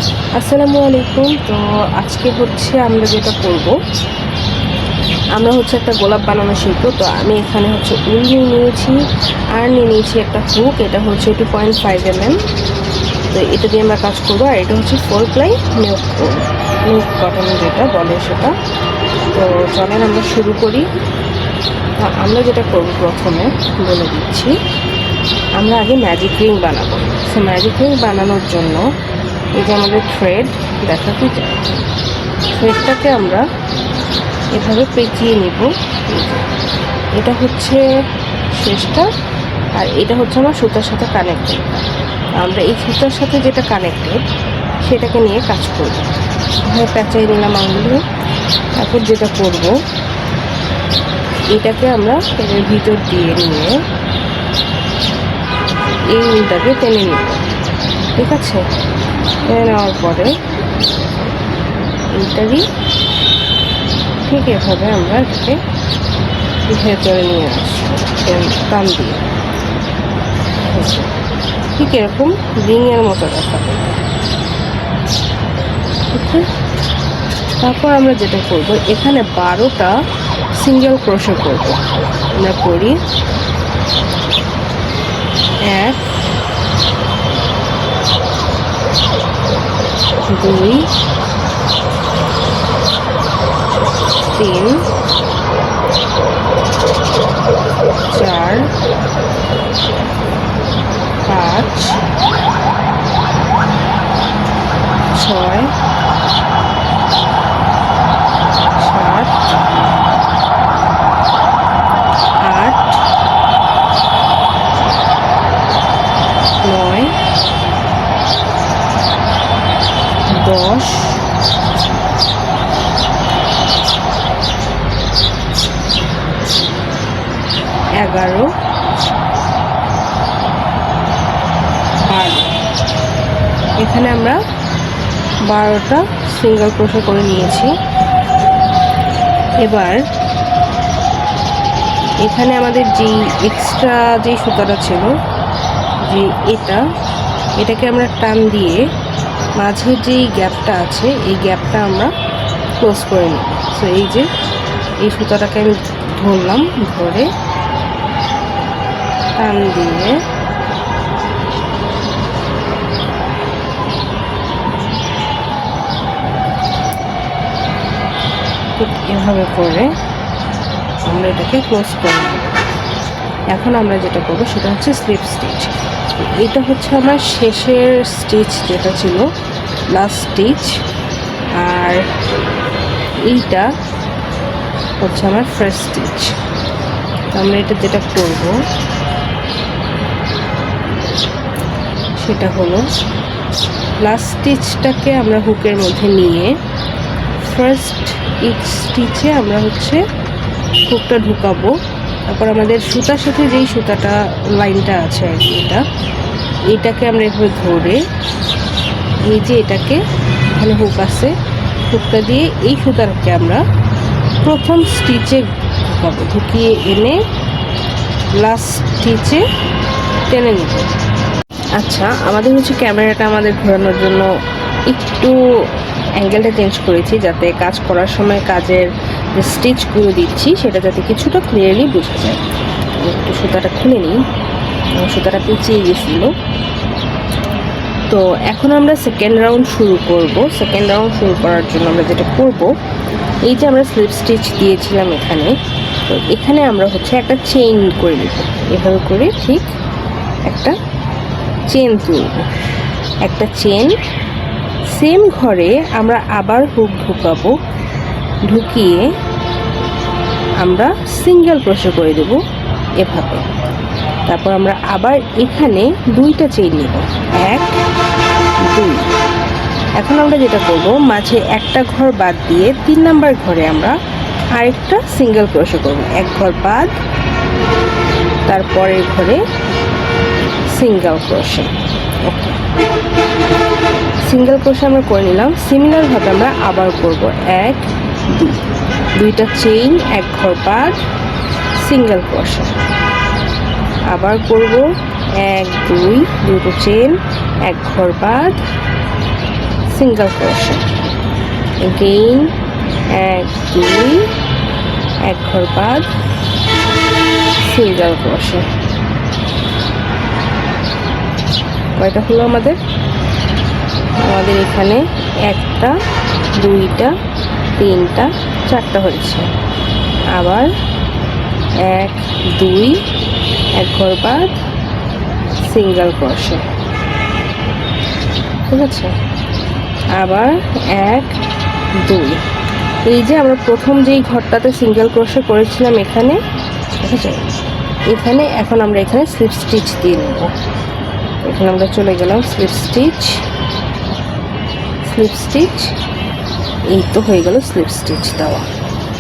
আসসালামু আলাইকুম। তো আজকে হচ্ছে আমরা যেটা করব, আমরা হচ্ছে একটা গোলাপ বানানো শিখবো। তো আমি এখানে হচ্ছে উল নিয়ে নিয়েছি, আর নিয়ে নিয়েছি একটা হুক। এটা হচ্ছে 2.5 mm। তো এটা দিয়ে আমরা কাজ করবো। আর এটা হচ্ছে 4 ply মিল্ক কটন যেটা বলে সেটা। তো চলেন আমরা শুরু করি। আমরা যেটা করব প্রথমে বলে দিচ্ছি, আমরা আগে ম্যাজিক রিং বানাবো। সো ম্যাজিক রিং বানানোর জন্য এই যে আমাদের থ্রেড দেখা কি যায়, থ্রেডটাকে আমরা এভাবে পেঁচিয়ে নিব। এটা হচ্ছে শেষটা, আর এটা হচ্ছে আমার সুতার সাথে কানেক্টেড। আমরা এই সুতার সাথে যেটা কানেক্টেড সেটাকে নিয়ে কাজ করব। এভাবে পেঁচাই নিলাম আঙুলে। তারপর যেটা করব, এটাকে আমরা এর ভিতর দিয়ে নিয়ে এই উলটাকে টেনে নিব। ঠিক আছে, টেনে নেওয়ার পরে এইটারই ঠিক এভাবে আমরা এটাকে ভেতরে নিয়ে আসবো টান দিয়ে। ঠিক এরকম রিংয়ের মতো দেখাবে। তারপর আমরা যেটা করব, এখানে 12টা সিঙ্গেল ক্রোশে করব। আমরা করি 1 2 3 4 5 6 7 8 9 10 11 12। এখানে আমরা 12টা সিঙ্গেল ক্রোশে করে নিয়েছি। এবার এখানে আমাদের যেই এক্সট্রা যেই সুতাটা ছিল, যে এটাকে আমরা টান দিয়ে মাঝের যেই গ্যাপটা আছে এই গ্যাপটা আমরা ক্লোজ করে নিই। সো এই যে এই সুতাটাকে আমি ধরলাম, ধরে টান দিয়ে ঠিক এভাবে করে আমরা এটাকে ক্লোজ করে নেব। এখন আমরা যেটা করবো সেটা হচ্ছে স্লিপ স্টিচ। এটা হচ্ছে আমার শেষের স্টিচ, যেটা ছিল লাস্ট স্টিচ, আর এইটা হচ্ছে আমার ফার্স্ট স্টিচ। আমরা এটা যেটা করব সেটা হলো লাস্ট স্টিচটাকে আমরা হুকের মধ্যে নিয়ে ফার্স্ট স্টিচে আমরা হচ্ছে হুকটা ঢুকাবো। তারপর আমাদের সুতার সাথে যেই সুতাটা লাইনটা আছে আর কি, এটাকে আমরা এভাবে ধরে এই যে এটাকে এখানে হুক আছে, হুকটা দিয়ে এই সুতাটাকে আমরা প্রথম স্টিচে ঢুকাবো, ঢুকিয়ে এনে লাস্ট স্টিচে টেনে নিব। আচ্ছা, আমাদের হচ্ছে ক্যামেরাটা আমাদের ঘোরানোর জন্য একটু অ্যাঙ্গেলটা চেঞ্জ করেছি, যাতে কাজ করার সময় কাজের যে স্টিচগুলো দিচ্ছি সেটা যাতে কিছুটা ক্লিয়ারলি বোঝা যায়। একটু সুতাটা খুলে নিই, সুতাটা পেঁচিয়ে গেছিলো। তো এখন আমরা সেকেন্ড রাউন্ড শুরু করব। সেকেন্ড রাউন্ড শুরু করার জন্য আমরা যেটা করব, এই যে আমরা স্লিপ স্টিচ দিয়েছিলাম এখানে, তো এখানে আমরা হচ্ছে একটা চেইন করে নিব। এভাবে করে ঠিক একটা চেন তুলব, একটা চেন। সেম ঘরে আমরা আবার হুক ঢুকাবো, ঢুকিয়ে আমরা সিঙ্গেল ক্রোশে করে দেব এভাবে। তারপর আমরা আবার এখানে 2টা চেইন নিব, 1 2। এখন আমরা যেটা করব, মাঝে একটা ঘর বাদ দিয়ে 3 নাম্বার ঘরে আমরা আরেকটা সিঙ্গেল ক্রোশে করব। 1 ঘর বাদ, তারপরের ঘরে সিঙ্গেল ক্রোশে। ওকে, সিঙ্গেল ক্রোশে আমরা করে নিলাম। সিমিলারভাবে আমরা আবার করব 1 2, 2টা চেইন, 1 ঘর বাদ, সিঙ্গেল ক্রোশে। আবার করব 1 2, 2টো চেইন, 1 ঘর বাদ, সিঙ্গেল ক্রোশে, এগেইন 1 2 এক ঘর বাদ সিঙ্গেল ক্রোশে। কয়টা হলো আমাদের এখানে 1টা 2টা 3টা 4টা হয়েছে। আবার 1 2 এক ঘর বাদ সিঙ্গেল ক্রোশে, ঠিক আছে। আবার 1 2, এই যে আমরা প্রথম যেই ঘরটাতে সিঙ্গেল ক্রোশে করেছিলাম এখানে, ঠিক আছে, এখানে এখন আমরা এখানে স্লিপ স্টিচ দিয়ে নেব। এখানে আমরা চলে গেলাম স্লিপ স্টিচ, এই তো হয়ে গেল স্লিপ স্টিচ দেওয়া।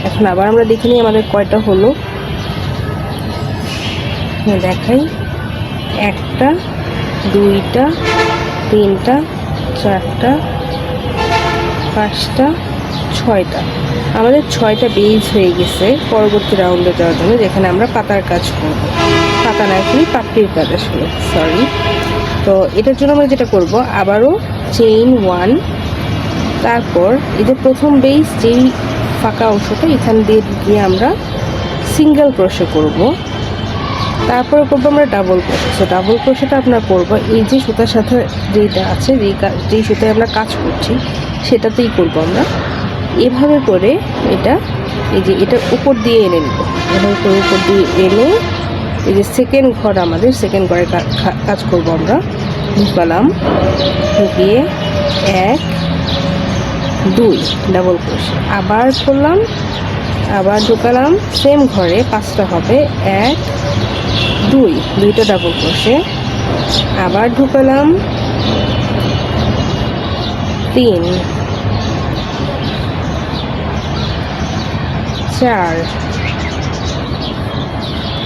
এখন আবার আমরা দেখে নিই আমাদের কয়টা হলো, দেখাই 1টা 2টা 3টা 4টা 5টা 6টা। আমাদের 6টা বেজ হয়ে গেছে পরবর্তী রাউন্ডে যাওয়ার জন্য, যেখানে আমরা পাতার কাজ করব, পাতা না কি পাপড়ির কাজ আসলে, সরি। তো এটার জন্য আমরা যেটা করব, আবারও চেইন 1, তারপর এই যে প্রথম বেজ যেই ফাঁকা অংশটা এখান দিয়ে ঢুকিয়ে আমরা সিঙ্গেল ক্রোশে করব, তারপরে করবো আমরা ডাবল ক্রোশে। সো ডাবল ক্রোশেটা আপনার করবো এই যে সুতার সাথে যেটা আছে, যেই সুতায় আমরা কাজ করছি সেটাতেই করব আমরা। এভাবে করে এটা, এই যে এটার উপর দিয়ে এনে নেব, এভাবে করে উপর দিয়ে এনে এই যে সেকেন্ড ঘর, আমাদের সেকেন্ড ঘরে কাজ করব আমরা। ঢুকালাম, ঢুকিয়ে 1 2 ডাবল ক্রোশে, আবার করলাম, আবার ঢুকালাম সেম ঘরে, 5টা হবে, 1 2 2টা ডাবল ক্রোশে, আবার ঢুকালাম 3 4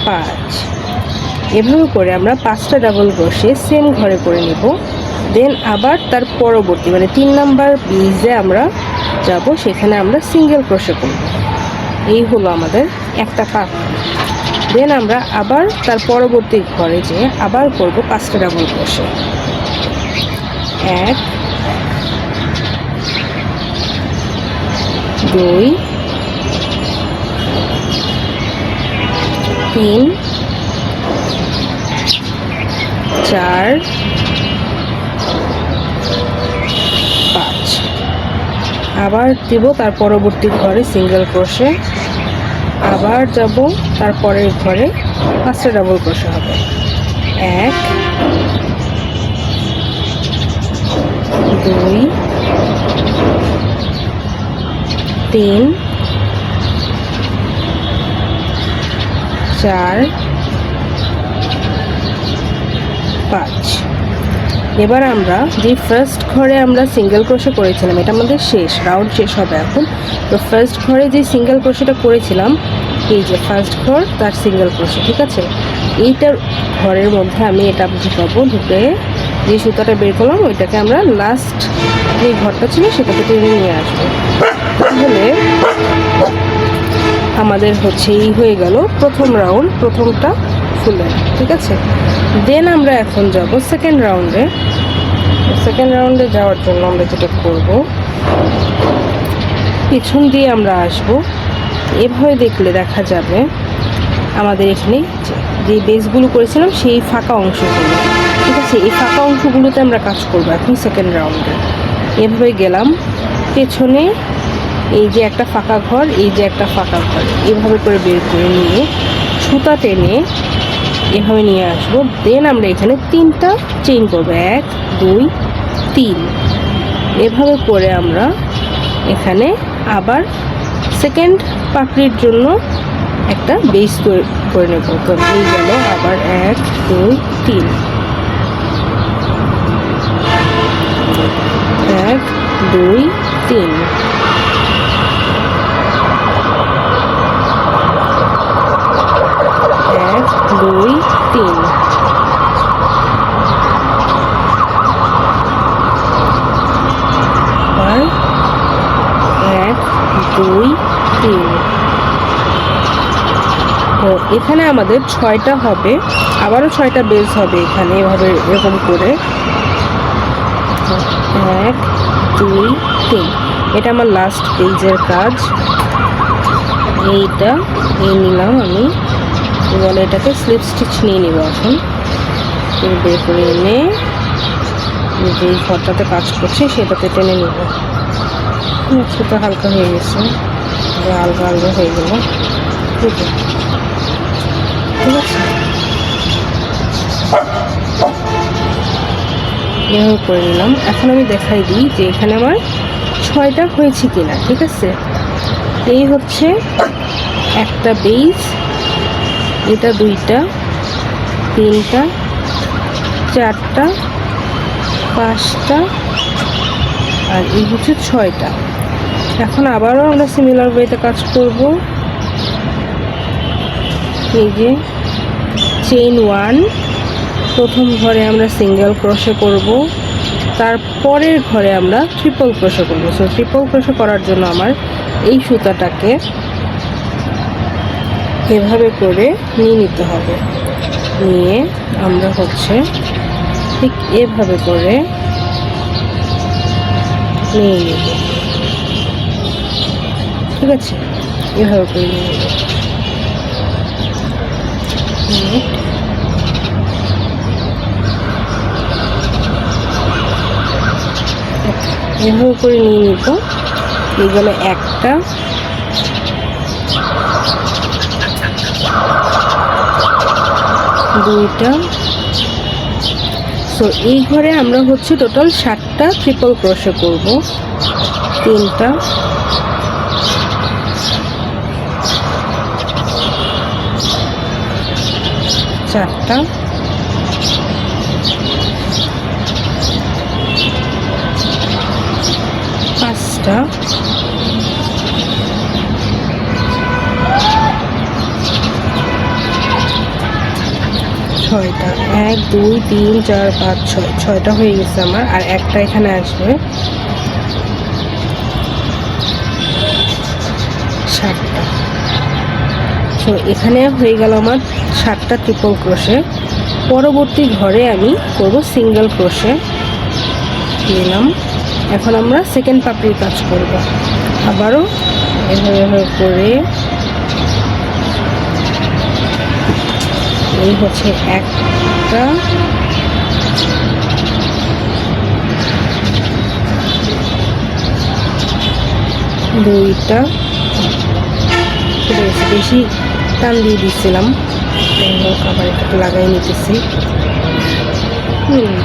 5, এভাবে করে আমরা 5টা ডাবল ক্রোশে সেম ঘরে করে নেব। দেন আবার তার পরবর্তী মানে 3 নাম্বার বেজে আমরা যাব, সেখানে আমরা সিঙ্গেল ক্রোশে করব। এই হলো আমাদের একটা পার্ট। দেন আমরা আবার তার পরবর্তী ঘরে যে আবার করব 5টা ডাবল ক্রোশে, 1 2 3 4 5, আবার দিব তার পরবর্তী ঘরে সিঙ্গেল ক্রোশে, আবার যাব তারপরের ঘরে 5টা ডাবল ক্রোশে হবে, 1 2 3 4 5। এবার আমরা যে ফার্স্ট ঘরে আমরা সিঙ্গেল ক্রোশে করেছিলাম, এটা আমাদের শেষ রাউন্ড, শেষ হবে এখন। তো ফার্স্ট ঘরে যে সিঙ্গেল ক্রোশেটা করেছিলাম, এই যে ফার্স্ট ঘর তার সিঙ্গেল ক্রোশে, ঠিক আছে, এইটার ঘরের মধ্যে আমি এটা ঢুকাবো, ঢুকে যে সুতাটা বের করলাম ওইটাকে আমরা লাস্ট যে ঘরটা ছিল সেটাতে টেনে নিয়ে আসবো। তাহলে আমাদের হচ্ছে এই হয়ে গেল প্রথম রাউন্ড, প্রথমটা ফুলের, ঠিক আছে। দেন আমরা এখন যাব সেকেন্ড রাউন্ডে। সেকেন্ড রাউন্ডে যাওয়ার জন্য আমরা যেটা করব, পিছন দিয়ে আমরা আসব। এভাবে দেখলে দেখা যাবে আমাদের এখানে যে বেসগুলো করেছিলাম সেই ফাঁকা অংশগুলো, ঠিক আছে, এই ফাঁকা অংশগুলোতে আমরা কাজ করব এখন সেকেন্ড রাউন্ডে। এভাবে গেলাম পেছনে, এই যে একটা ফাঁকা ঘর, এই যে একটা ফাঁকা ঘর, এভাবে করে বের করে নিয়ে সুতা টেনে এভাবে নিয়ে আসবো। দেন আমরা এখানে 3টা চেইন করবো, 1 2 3, এভাবে করে আমরা এখানে আবার সেকেন্ড পাপড়ির জন্য একটা বেস তৈরি করে নেব। তো এই গেল আবার 1 2 3, 1 2 3, 1 2 3, আর 1 2 3। তো এখানে আমাদের 6টা হবে, আবারও 6টা বেস হবে এখানে, এভাবে এরকম করে 1 2 3। এটা আমার লাস্ট পেজের কাজ। এইটা নিলাম আমি, এবার এটাকে স্লিপ স্টিচ নিয়ে নিব। এখন বের করে এনে যেই ঘরটাতে কাজ করছি সেটাতে টেনে নিব। সুতো হালকা হয়ে গেছে, আলগা আলগা হয়ে গেল। ঠিক আছে, এভাবে করে নিলাম। এখন আমি দেখাই দিই যে এখানে আমার 6টা হয়েছে কিনা। ঠিক আছে, এই হচ্ছে একটা বেজ, এটা 2টা, 3টা, 4টা, 5টা, আর এই হচ্ছে 6টা। এখন আবারও আমরা সিমিলার ওয়েতে কাজ করব। এই যে চেইন 1, প্রথম ঘরে আমরা সিঙ্গেল ক্রোশে করব, তারপরের ঘরে আমরা ট্রিপল ক্রোশে করব। সো ট্রিপল ক্রোশে করার জন্য আমার এই সুতাটাকে এভাবে করে নিয়ে নিতে হবে। নিয়ে আমরা হচ্ছে ঠিক এভাবে করে নিয়ে নেব। ঠিক আছে, এভাবে করে নিয়ে নেব। এভাবে করে নিয়ে নিব। এই গেল একটা, দুইটা। সো এই ঘরে আমরা হচ্ছে টোটাল 7টা ট্রিপল ক্রোশে করব। 3টা, 4টা, 5টা, 6টা। 1 2 3 4 5 6, 6টা হয়ে গেছে আমার। আর একটা এখানে আসবে, 7টা। সো এখানে হয়ে গেল আমার 7টা ট্রিপল ক্রোশে। পরবর্তী ঘরে আমি করব সিঙ্গেল ক্রোশে নিলাম। এখন আমরা সেকেন্ড পাপড়ির কাজ করব। আবারও এভাবে করে এই হচ্ছে একটা, দুইটা, বেশি টান দিয়ে দিচ্ছিলাম, আবার এটাকে লাগাই নিতেছি।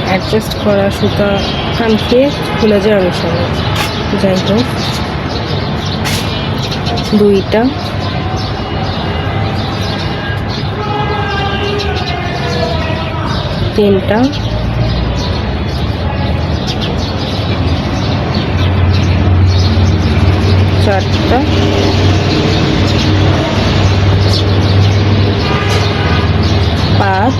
অ্যাডজাস্ট করা সুতা টান খেয়ে খুলে যায় অনেক সময়। যাই হোক, 2টা, 3টা, 4টা, 5,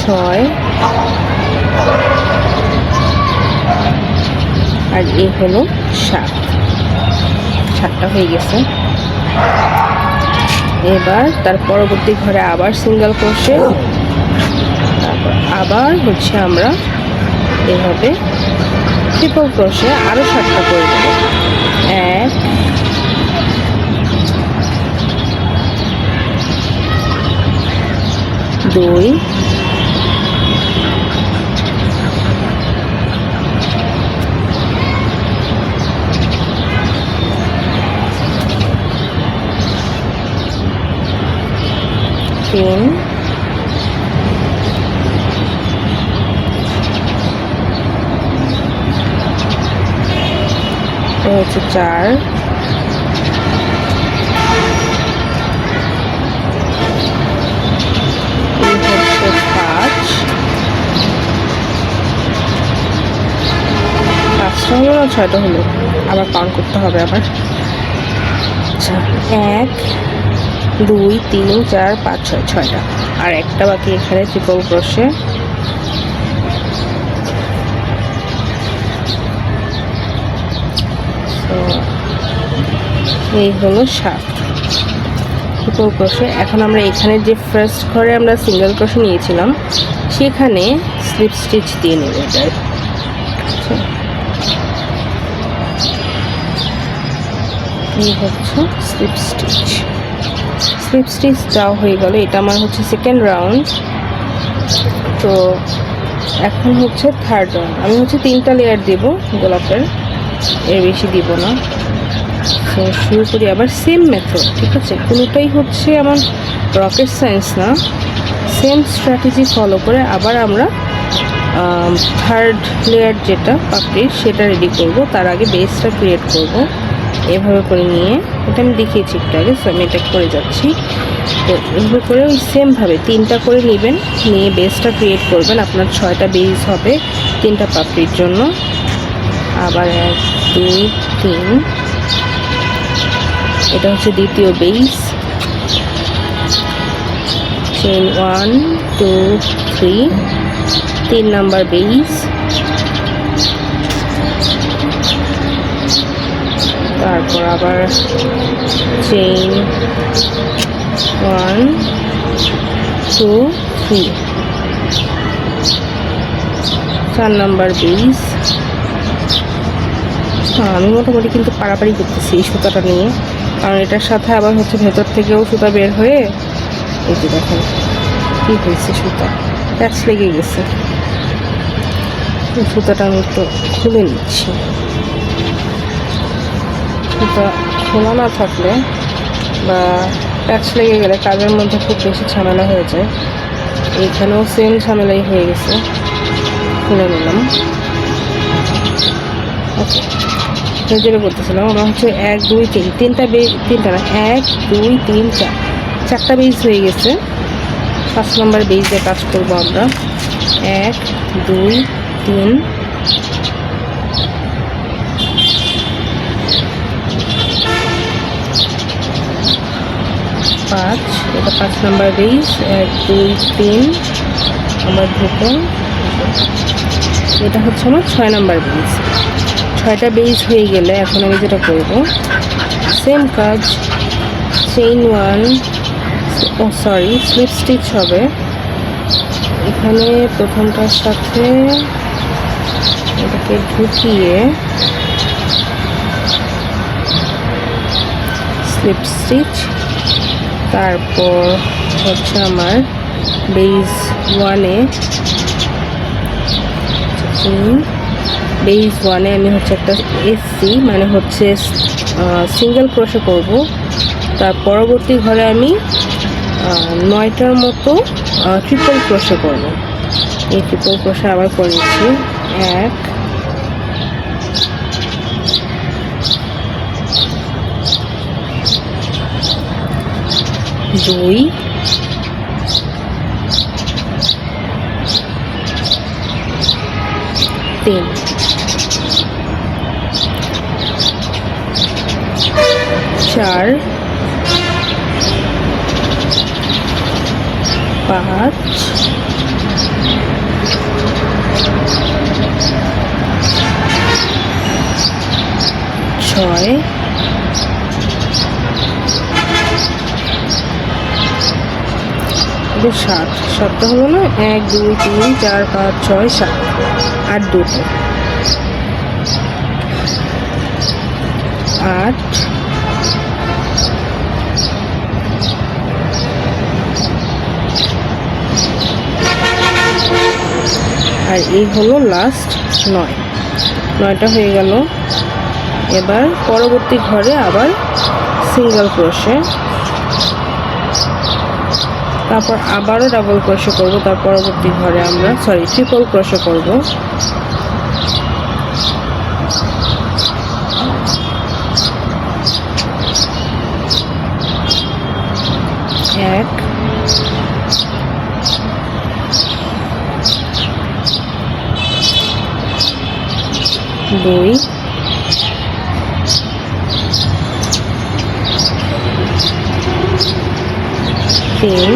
6, আর এই হলো 7টা হয়ে গেছে। এবার তার পরবর্তী ঘরে আবার সিঙ্গেল ক্রোশে, তারপর আবার হচ্ছে আমরা এভাবে ট্রিপল ক্রোশে আরও 7টা করে দেব। 1, 2, 3, 4, 5টা হলো না 6টা হলো, আবার কাউন্ট করতে হবে আবার। আচ্ছা, 1 2 3 4 5 6, 6টা। আর একটা বাকি এখানে ট্রিপল ক্রোশে। এই হলো 7। Triple crochet. এখন আমরা এখানে যে ফার্স্ট ঘরে আমরা সিঙ্গেল ক্রোশে নিয়েছিলাম সেখানে স্লিপ স্টিচ দিয়ে নেব এটার। এই হচ্ছে স্লিপ স্টিচ। স্লিপ স্টিচ দেওয়া হয়ে গেল। এটা আমার হচ্ছে সেকেন্ড রাউন্ড। তো এখন হচ্ছে থার্ড রাউন্ড। আমি হচ্ছে 3টা লেয়ার দেব গোলাপের, এর বেশি দিব না। তো শুরু করি আবার সেম মেথড, ঠিক আছে? কোনোটাই হচ্ছে আমার রকেট সায়েন্স না, সেম স্ট্র্যাটেজি ফলো করে আবার আমরা থার্ড লেয়ার যেটা পাপড়ির সেটা রেডি করব। তার আগে বেসটা ক্রিয়েট করব। এভাবে করে নিয়ে, এটা আমি দেখিয়েছি একটু আগে, সো আমি এটা করে যাচ্ছি। তো এভাবে করে ওই সেমভাবে 3টা করে নেবেন, নিয়ে বেসটা ক্রিয়েট করবেন। আপনার 6টা বেস হবে 3টা পাপড়ির জন্য। আবার 1 2 3, এটা হচ্ছে দ্বিতীয় বেস। Chain 1 2 3, 3 number base. তারপর আবার চেইন 1 2 3, 4 নাম্বার বেস। আমি মোটামুটি কিন্তু পাড়াপাড়ি করতেছি এই সুতাটা নিয়ে, কারণ এটার সাথে আবার হচ্ছে ভেতর থেকেও সুতা বের হয়ে, এই যে দেখেন কী হয়েছে, সুতা প্যাচ লেগে গেছে। সুতাটা আমি একটু খুলে নিচ্ছি। সুতা খোলা না থাকলে বা প্যাচ লেগে গেলে কাজের মধ্যে খুব বেশি ঝামেলা হয়ে যায়। এইখানেও সেম ঝামেলাই হয়ে গেছে। খুলে নিলাম। ওকে, যেটা বলতেছিলাম, আমরা হচ্ছে 1 2 3, 3টা বেজ, 3টা না, 1 2 3 4, 4টা বেজ হয়ে গেছে। 5 নম্বর বেজে কাজ করব আমরা। 1 2 3 5, এটা 5 নম্বর বেজ। 1 2 3 আবার ঢুকে, এটা হচ্ছে আমার 6 নম্বর বেজ। 6টা বেজ হয়ে গেলে এখন আমি যেটা করব, সেম কাজ, চেইন 1, স্লিপ স্টিচ হবে এখানে। প্রথমটার সাথে এটাকে ঢুকিয়ে স্লিপ স্টিচ। তারপর হচ্ছে আমার বেজ 1-এ, বেজ 1-এ আমি হচ্ছে একটা এসসি মানে হচ্ছে সিঙ্গেল ক্রোশে করব। তার পরবর্তী ঘরে আমি 9টার মতো ট্রিপল ক্রোশে করব। এই ট্রিপল ক্রোশে আবার করে নিচ্ছি। 1 2 3, 4 5 6 7, 7টা হলো না, 1 2 3 4 5 6 7, আর 2টো 8, আর এই হলো লাস্ট 9টা হয়ে গেল। এবার পরবর্তী ঘরে আবার সিঙ্গেল ক্রোশে, তারপর আবারও ডাবল ক্রোশে করব। তার পরবর্তী ঘরে আমরা ট্রিপল ক্রোশে করব। 1 2 3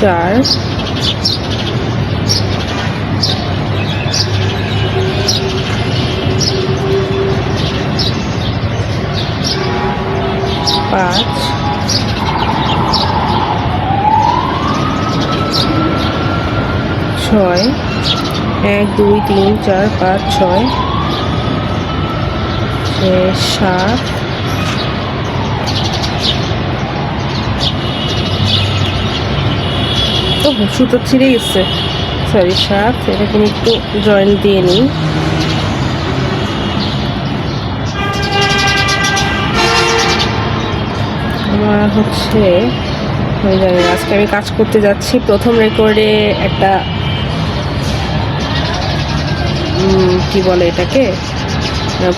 4 পাঁচ, ছয়, 1 2 3 4 5 6, 7, তো সুতো ছিঁড়ে গেছে, সরি 7, এটাকে একটু জয়েন দিয়ে নিই। আমার হচ্ছে আমি জানি না, আজকে আমি কাজ করতে যাচ্ছি। প্রথম রেকর্ডে একটা কি বলে এটাকে,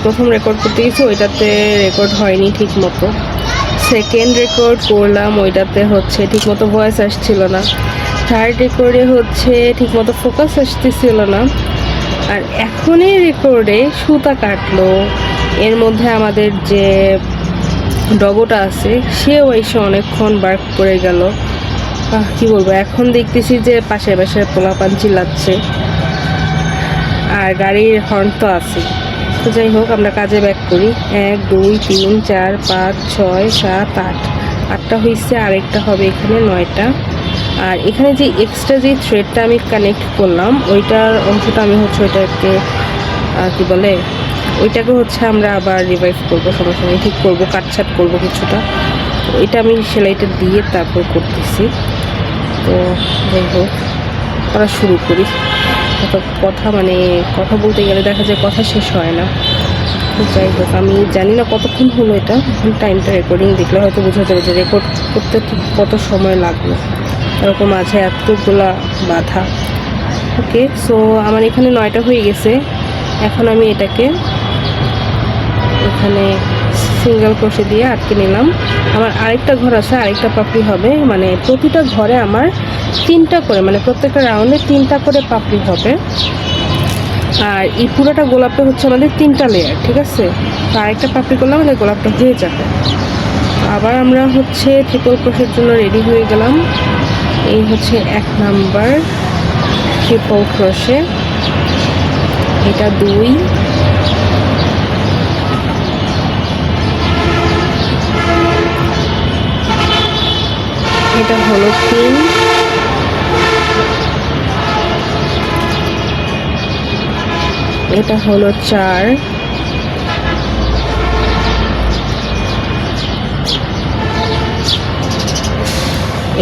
প্রথম রেকর্ড করতে গেছি, ওইটাতে রেকর্ড হয়নি ঠিক মতো। সেকেন্ড রেকর্ড করলাম, ওইটাতে হচ্ছে ঠিক মতো ভয়েস আসছিল না। থার্ড রেকর্ডে হচ্ছে ঠিক মতো ফোকাস আসতেছিল না। আর এখনই রেকর্ডে সুতা কাটলো, এর মধ্যে আমাদের যে ডগোটা আছে সেও এসে অনেকক্ষণ বার্ক করে গেল। কি বলবো, এখন দেখতেছি যে পাশে পাশে পোলাপান চিল্লাচ্ছে, আর গাড়ির হর্ন তো আছে। তো যাই হোক, আমরা কাজে ব্যাক করি। 1 2 3 4 5 6 7 8, 8টা হয়েছে, আরেকটা হবে এখানে 9টা। আর এখানে যে এক্সট্রা যে থ্রেডটা আমি কানেক্ট করলাম, ওইটার অংশটা আমি হচ্ছে ওইটাকে কি বলে, ওইটাকে হচ্ছে আমরা আবার রিভাইভ করবো, সমস্যা নেই, ঠিক করবো, কাটছাট করবো কিছুটা। তো এটা আমি সেলাইটা দিয়ে তারপর করতেছি। তো যাই হোক, করা শুরু করি। কথা বলতে গেলে দেখা যায় কথা শেষ হয় না। তো যাই হোক, আমি জানি না কতক্ষণ হলো এটা, টাইমটা রেকর্ডিং দেখলে হয়তো বোঝা যাবে যে রেকর্ড করতে কত সময় লাগলো, এরকম মাঝে এতগুলা বাধা। ওকে, সো আমার এখানে 9টা হয়ে গেছে। এখন আমি এটাকে এখানে সিঙ্গেল ক্রোশে দিয়ে আটকে নিলাম। আমার আরেকটা ঘর আছে, আরেকটা পাপড়ি হবে, মানে প্রতিটা ঘরে আমার 3টা করে, মানে প্রত্যেকটা রাউন্ডে 3টা করে পাপড়ি হবে। আর এই পুরোটা গোলাপটা হচ্ছে আমাদের 3টা লেয়ার, ঠিক আছে। তো আরেকটা পাপড়ি করলে আমাদের গোলাপটা হয়ে যাবে। আবার আমরা হচ্ছে ট্রিপল ক্রোশের জন্য রেডি হয়ে গেলাম। এই হচ্ছে 1 নাম্বার ট্রিপল ক্রোশে, এটা 2, এটা হলো 3, এটা হলো 4,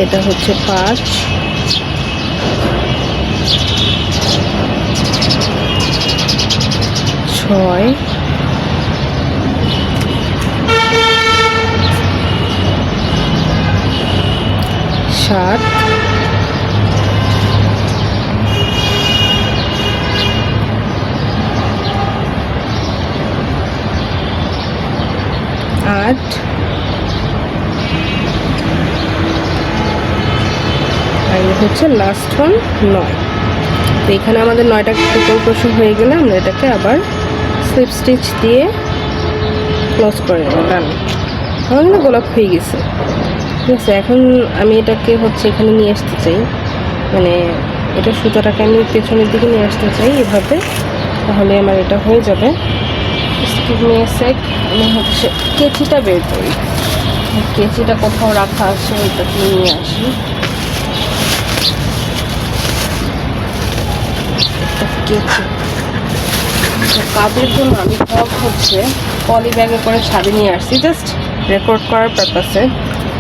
এটা হচ্ছে 5, 6, 7, 8, আর হচ্ছে লাস্ট ওয়ান 9। তো এখানে আমাদের 9টা ট্রিপল ক্রোশে হয়ে গেলে আমরা এটাকে আবার স্লিপ স্টিচ দিয়ে ক্লোজ করে নেব। ডান, আমার কিন্তু গোলাপ হয়ে গেছে, ঠিক আছে। এখন আমি এটাকে হচ্ছে এখানে নিয়ে আসতে চাই, মানে এটা সুতাটাকে আমি পেছনের দিকে নিয়ে আসতে চাই এভাবে, তাহলে আমার এটা হয়ে যাবে। আমি হচ্ছে কেচিটা বের করি, কেচিটা কোথাও রাখা আছে, ওইটাকে নিয়ে আসি। কেচি কাজের জন্য আমি সব হচ্ছে পলি ব্যাগে করে ছাদে নিয়ে আসছি, জাস্ট রেকর্ড করার পারপাসে।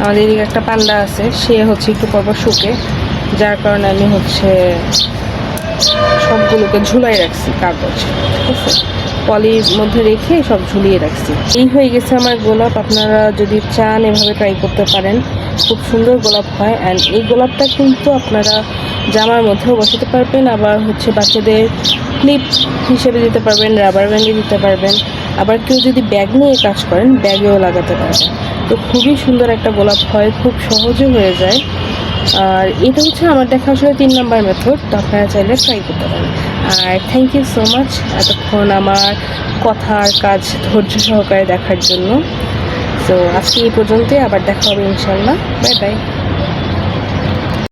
আমাদের এদিকে একটা পান্ডা আছে, সে হচ্ছে একটু পরপর শুকে, যার কারণে আমি হচ্ছে সবগুলোকে ঝুলাই রাখছি কাগজ, ঠিক আছে, পলির মধ্যে রেখে সব ঝুলিয়ে রাখছি। এই হয়ে গেছে আমার গোলাপ। আপনারা যদি চান এভাবে ট্রাই করতে পারেন, খুব সুন্দর গোলাপ হয়। অ্যান্ড এই গোলাপটা কিন্তু আপনারা জামার মধ্যেও বসাতে পারবেন, আবার হচ্ছে বাচ্চাদের ক্লিপ হিসেবে দিতে পারবেন, রাবার ব্যান্ডে দিতে পারবেন, আবার কেউ যদি ব্যাগ নিয়ে কাজ করেন ব্যাগেও লাগাতে পারবেন। তো খুবই সুন্দর একটা গোলাপ হয়, খুব সহজে হয়ে যায়। আর এটা হচ্ছে আমার দেখা আসলে 3 নাম্বার মেথড, তো আপনারা চাইলে ট্রাই করতে পারেন। আর থ্যাংক ইউ সো মাচ এতক্ষণ আমার কথা আর কাজ ধৈর্য সহকারে দেখার জন্য। তো আজকে এই পর্যন্তই, আবার দেখা হবে ইনশাল্লাহ। Bye bye.